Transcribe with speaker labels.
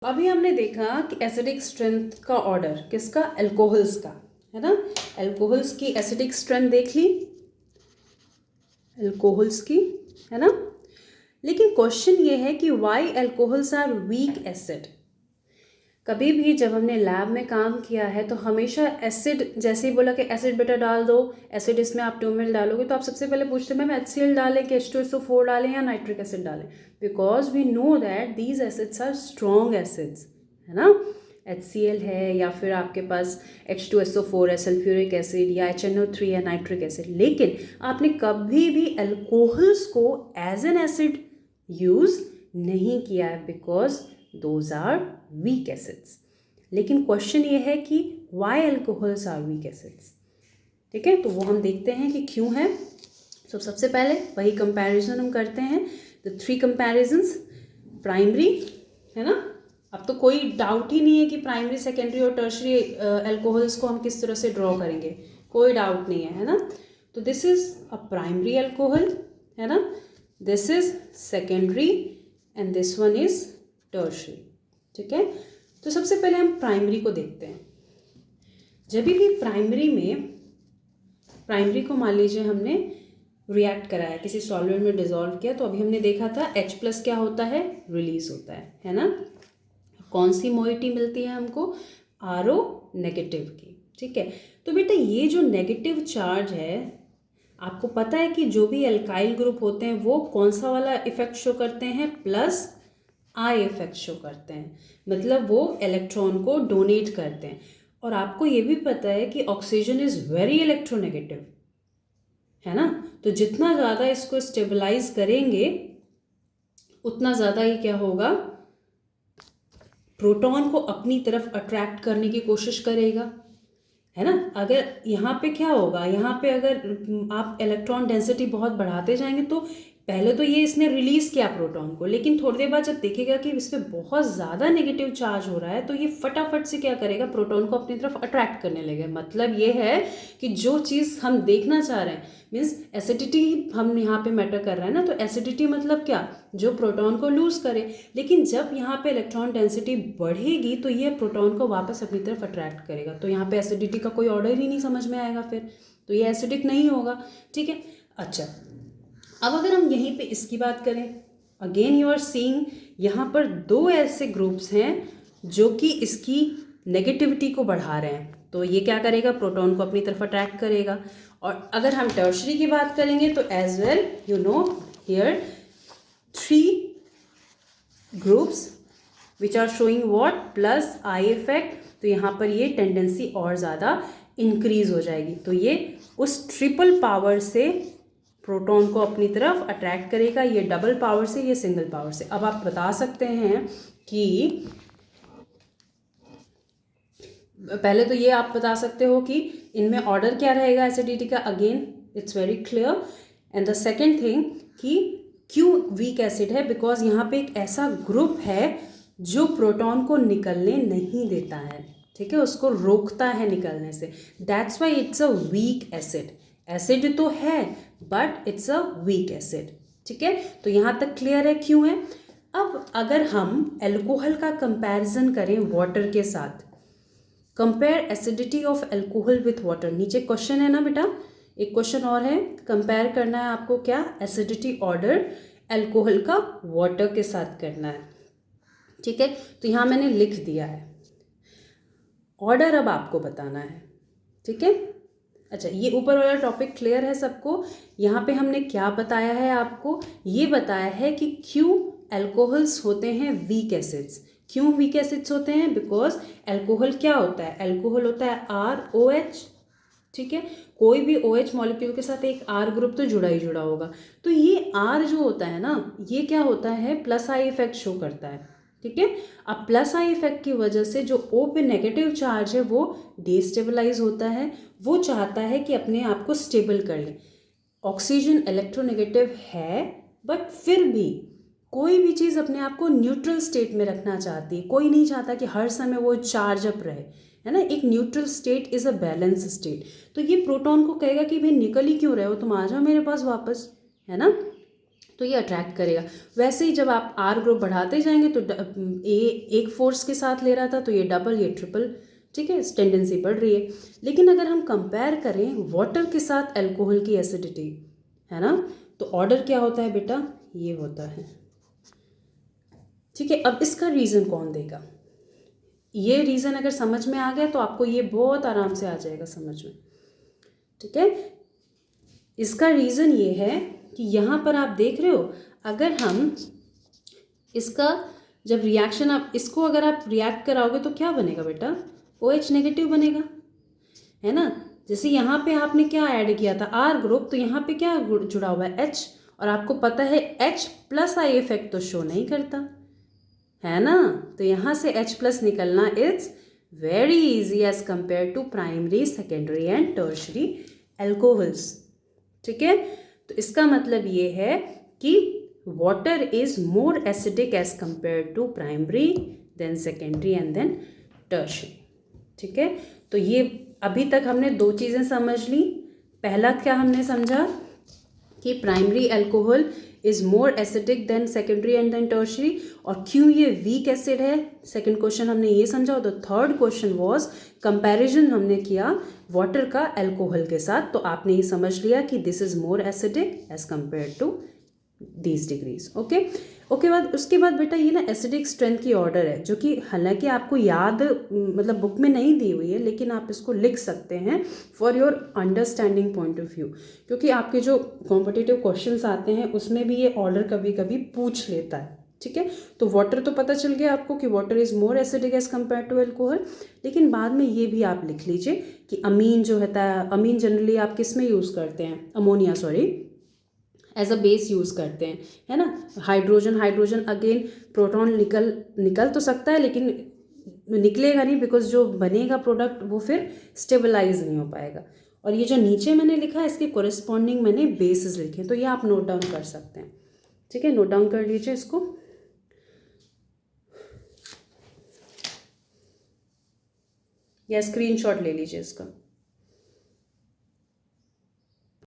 Speaker 1: अभी हमने देखा कि एसिडिक स्ट्रेंथ का ऑर्डर किसका, अल्कोहल्स का, है ना। अल्कोहल्स की एसिडिक स्ट्रेंथ देख ली, अल्कोहल्स की, है ना। लेकिन क्वेश्चन ये है कि why alcohols are weak acid. कभी भी जब हमने लैब में काम किया है तो हमेशा एसिड, जैसे ही बोला कि एसिड बेटा डाल दो, एसिड इसमें आप 2 ml डालोगे, तो आप सबसे पहले पूछते हैं मैम HCl डालें कि H2SO4 डालें या नाइट्रिक एसिड डालें, because we know that these acids are strong acids, है ना। HCl है या फिर आपके पास H2SO4 है, सल्फ्यूरिक एसिड, या HNO3 है, नाइट्रिक एसिड। लेकिन आपने कभी भी अल्कोहल्स को एज एन एसिड यूज़ नहीं किया है, because those are weak acids. लेकिन क्वेश्चन ये है कि why alcohols are weak acids, ठीक है। तो वो हम देखते हैं कि क्यों है। तो सबसे पहले वही कंपैरिजन हम करते हैं, द 3 कंपैरिजन्स, प्राइमरी, है ना। अब तो कोई डाउट ही नहीं है कि प्राइमरी, सेकेंडरी और टर्शरी अल्कोहल्स को हम किस तरह से ड्रॉ करेंगे, कोई डाउट नहीं है ना। तो this is a primary alcohol, है ना, this is secondary and this one is tertiary, ठीक है। तो सबसे पहले हम प्राइमरी को देखते हैं। जब भी प्राइमरी को मान लीजिए हमने रिएक्ट कराया, किसी सॉल्वेंट में डिसॉल्व किया, तो अभी हमने देखा था H+ क्या होता है, रिलीज होता है ना। कौन सी मोइटी मिलती है हमको, RO नेगेटिव की, ठीक है। तो बेटा ये जो नेगेटिव चार्ज है, आपको पता है कि जो भी एल्काइल ग्रुप होते हैं वो कौन सा वाला इफेक्ट शो करते हैं, प्लस आई इफेक्ट शो करते हैं, मतलब वो इलेक्ट्रॉन को डोनेट करते हैं। और आपको ये भी पता है कि ऑक्सीजन इज वेरी इलेक्ट्रोनेगेटिव, है ना। तो जितना ज़्यादा इसको स्टेबलाइज करेंगे उतना ज़्यादा ही क्या होगा, प्रोटॉन को अपनी तरफ अट्रैक्ट करने की कोशिश करेगा, है ना। अगर यहाँ पे क्या होगा, यहाँ पे अगर आप इलेक्ट्रॉन डेंसिटी बहुत बढ़ाते जाएंगे तो पहले तो ये इसने रिलीज़ किया प्रोटॉन को, लेकिन थोड़ी देर बाद जब देखेगा कि इस पर बहुत ज़्यादा नेगेटिव चार्ज हो रहा है तो ये फटाफट से क्या करेगा, प्रोटॉन को अपनी तरफ अट्रैक्ट करने लगेगा। मतलब ये है कि जो चीज़ हम देखना चाह रहे हैं, मीन्स एसिडिटी हम यहाँ पे मैटर कर रहा है ना, तो एसिडिटी मतलब क्या, जो प्रोटॉन को लूज़ करे। लेकिन जब यहाँ पे इलेक्ट्रॉन डेंसिटी बढ़ेगी तो ये प्रोटॉन को वापस अपनी तरफ अट्रैक्ट करेगा, तो यहाँ पे एसिडिटी का कोई ऑर्डर ही नहीं समझ में आएगा, फिर तो ये एसिडिक नहीं होगा, ठीक है। अच्छा, अब अगर हम यहीं पे इसकी बात करें, अगेन यू आर सीइंग यहाँ पर 2 ऐसे ग्रुप्स हैं जो कि इसकी नेगेटिविटी को बढ़ा रहे हैं, तो ये क्या करेगा, प्रोटॉन को अपनी तरफ अट्रैक्ट करेगा। और अगर हम टर्शरी की बात करेंगे तो as well you know here 3 groups which are showing what, plus I effect, तो यहाँ पर ये टेंडेंसी और ज़्यादा इंक्रीज हो जाएगी। तो ये उस ट्रिपल पावर से प्रोटॉन को अपनी तरफ अट्रैक्ट करेगा, ये डबल पावर से, ये सिंगल पावर से। अब आप बता सकते हैं कि पहले तो ये आप बता सकते हो कि इनमें ऑर्डर क्या रहेगा एसिडिटी का, again it's very clear. And the second thing कि क्यों वीक एसिड है, बिकॉज यहाँ पे एक ऐसा ग्रुप है जो प्रोटॉन को निकलने नहीं देता है, ठीक है, उसको रोकता है निकलने से, that's why it's a weak acid. Acid तो है but it's a weak acid, ठीक है। तो यहाँ तक क्लियर है क्यों है। अब अगर हम एल्कोहल का कंपैरिजन करें वाटर के साथ, compare acidity of alcohol with water, नीचे क्वेश्चन है ना बेटा, एक क्वेश्चन और है, कंपेयर करना है आपको क्या, एसिडिटी ऑर्डर एल्कोहल का वाटर के साथ करना है, ठीक है। तो यहाँ मैंने लिख दिया है, ऑर्डर अब आपको बताना है, ठीक है। अच्छा, ये ऊपर वाला टॉपिक क्लियर है सबको। यहाँ पे हमने क्या बताया है आपको, ये बताया है कि क्यों अल्कोहल्स होते हैं वीक एसिड्स। क्यों वीक एसिड्स होते हैं, बिकॉज अल्कोहल क्या होता है, अल्कोहल होता है ROH, ठीक है। कोई भी OH मॉलिक्यूल के साथ एक R ग्रुप तो जुड़ा ही जुड़ा होगा, तो ये R जो होता है ना, ये क्या होता है, प्लस आई इफेक्ट शो करता है, ठीक है। अब प्लस आई इफेक्ट की वजह से जो O पे नेगेटिव चार्ज है वो डिस्टेबलाइज होता है, वो चाहता है कि अपने आप को स्टेबल कर ले। ऑक्सीजन इलेक्ट्रोनेगेटिव है बट फिर भी कोई भी चीज़ अपने आप को न्यूट्रल स्टेट में रखना चाहती है, कोई नहीं चाहता कि हर समय वो चार्ज अप रहे, है ना। एक neutral state is a balance state. तो ये प्रोटॉन को कहेगा कि भाई निकल ही क्यों रहे हो, तुम आ जाओ मेरे पास वापस, है ना। तो ये अट्रैक्ट करेगा। वैसे ही जब आप आर ग्रुप बढ़ाते जाएंगे तो ए एक फोर्स के साथ ले रहा था, तो ये डबल, ये ट्रिपल, ठीक है, टेंडेंसी बढ़ रही है। लेकिन अगर हम कंपेयर करें वाटर के साथ अल्कोहल की एसिडिटी, है ना, तो ऑर्डर क्या होता है बेटा, ये होता है, ठीक है। अब इसका रीज़न कौन देगा? ये रीज़न अगर समझ में आ गया तो आपको ये बहुत आराम से आ जाएगा समझ में, ठीक है। इसका रीज़न ये है कि यहाँ पर आप देख रहे हो, अगर हम इसका जब रिएक्शन, आप इसको अगर आप रिएक्ट कराओगे तो क्या बनेगा बेटा, OH नेगेटिव बनेगा, है ना। जैसे यहाँ पे आपने क्या ऐड किया था, R ग्रुप, तो यहाँ पे क्या जुड़ा हुआ है, H, और आपको पता है H प्लस आई इफेक्ट तो शो नहीं करता, है ना। तो यहाँ से H प्लस निकलना it's very easy as compare to primary, secondary and tertiary alcohols, ठीक है। तो इसका मतलब ये है कि water is more acidic as compare to primary, then secondary and then tertiary, ठीक है। तो ये अभी तक हमने दो चीज़ें समझ ली। पहला क्या हमने समझा कि primary alcohol is more acidic then secondary and then tertiary, और क्यों ये वीक एसिड है, सेकंड क्वेश्चन हमने ये समझा। और the third question was comparison हमने किया वाटर का अल्कोहल के साथ, तो आपने ये समझ लिया कि this is more acidic as compare to these degrees, okay. बाद उसके बाद बेटा ये ना एसिडिक स्ट्रेंथ की ऑर्डर है, जो कि हालांकि आपको याद मतलब बुक में नहीं दी हुई है, लेकिन आप इसको लिख सकते हैं for your understanding point of view, क्योंकि आपके जो कॉम्पिटिटिव क्वेश्चंस आते हैं उसमें भी ये ऑर्डर कभी कभी पूछ लेता है, ठीक है। तो वाटर तो पता चल गया आपको कि water is more acidic as compare to alcohol, लेकिन बाद में ये भी आप लिख लीजिए कि अमीन जो होता है, अमीन जनरली आप किस में यूज़ करते हैं, ammonia sorry, as a base use करते हैं, है ना। हाइड्रोजन अगेन प्रोटॉन निकल तो सकता है, लेकिन निकलेगा नहीं, बिकॉज जो बनेगा प्रोडक्ट वो फिर स्टेबलाइज नहीं हो पाएगा। और ये जो नीचे मैंने लिखा है इसके कोरिस्पॉन्डिंग मैंने बेसिस लिखे, तो ये आप नोट डाउन कर सकते हैं, ठीक है। नोट डाउन कर लीजिए इसको, या स्क्रीनशॉट ले लीजिए इसका।